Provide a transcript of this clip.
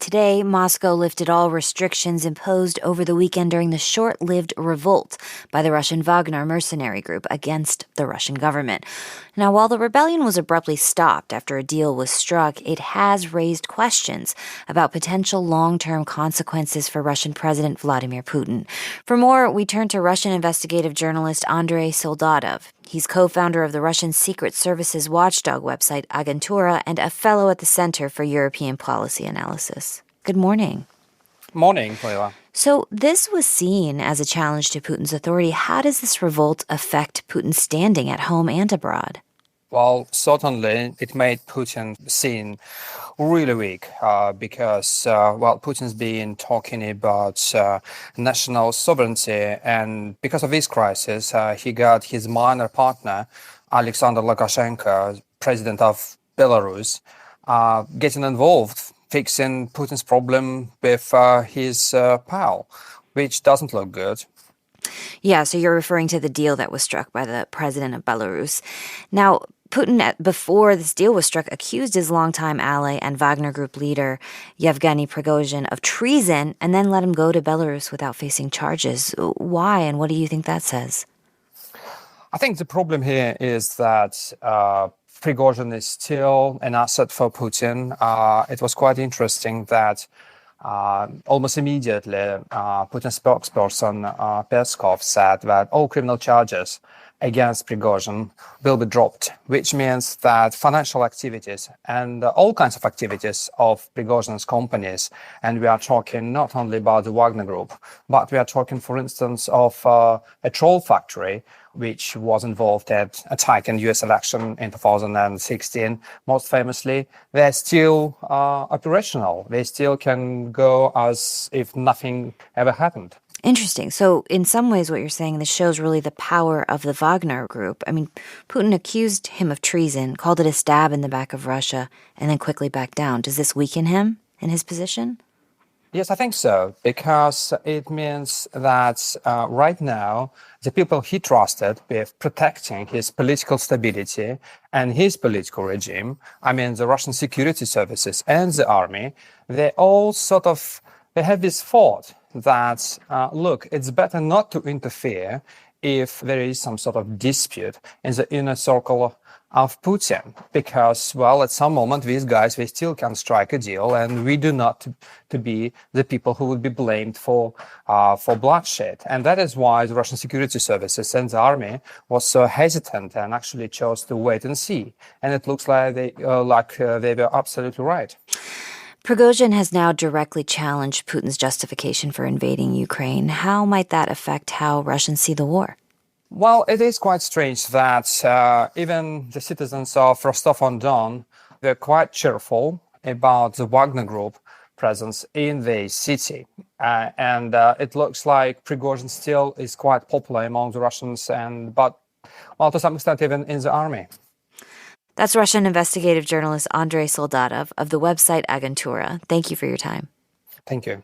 today, Moscow lifted all restrictions imposed over the weekend during the short-lived revolt by the Russian Wagner mercenary group against the Russian government. Now, while the rebellion was abruptly stopped after a deal was struck, it has raised questions about potential long-term consequences for Russian President Vladimir Putin. For more, we turn to Russian investigative journalist Andrei Soldatov. He's co-founder of the Russian Secret Service's watchdog website Agentura and a fellow at the Center for European Policy Analysis. Good morning. Morning, Leila. So this was seen as a challenge to Putin's authority. How does this revolt affect Putin's standing at home and abroad? Well, certainly it made Putin seen really weak because, Putin's been talking about national sovereignty, and because of this crisis, he got his minor partner, Alexander Lukashenko, president of Belarus, getting involved, fixing Putin's problem with his pal, which doesn't look good. Yeah, so you're referring to the deal that was struck by the president of Belarus. Now, Putin, before this deal was struck, accused his longtime ally and Wagner Group leader, Yevgeny Prigozhin, of treason and then let him go to Belarus without facing charges. Why, and what do you think that says? I think the problem here is that Prigozhin is still an asset for Putin. It was quite interesting that almost immediately, Putin's spokesperson Peskov said that all criminal charges against Prigozhin will be dropped, which means that financial activities and all kinds of activities of Prigozhin's companies, and we are talking not only about the Wagner Group, but we are talking, for instance, of a troll factory, which was involved at attack in US election in 2016. Most famously, they're still operational. They still can go as if nothing ever happened. Interesting. So in some ways, what you're saying, this shows really the power of the Wagner Group. I mean, Putin accused him of treason, called it a stab in the back of Russia, and then quickly backed down. Does this weaken him in his position? Yes, I think so, because it means that right now, the people he trusted with protecting his political stability and his political regime, I mean, the Russian security services and the army, they all they have this thought that, look, it's better not to interfere if there is some sort of dispute in the inner circle of Putin, because, at some moment, these guys, they still can strike a deal, and we do not to be the people who would be blamed for bloodshed. And that is why the Russian security services and the army was so hesitant and actually chose to wait and see. And it looks like they were absolutely right. Prigozhin has now directly challenged Putin's justification for invading Ukraine. How might that affect how Russians see the war? Well, it is quite strange that even the citizens of Rostov-on-Don, they're quite cheerful about the Wagner Group presence in the city. And it looks like Prigozhin still is quite popular among the Russians, but to some extent even in the army. That's Russian investigative journalist Andrei Soldatov of the website Agentura. Thank you for your time. Thank you.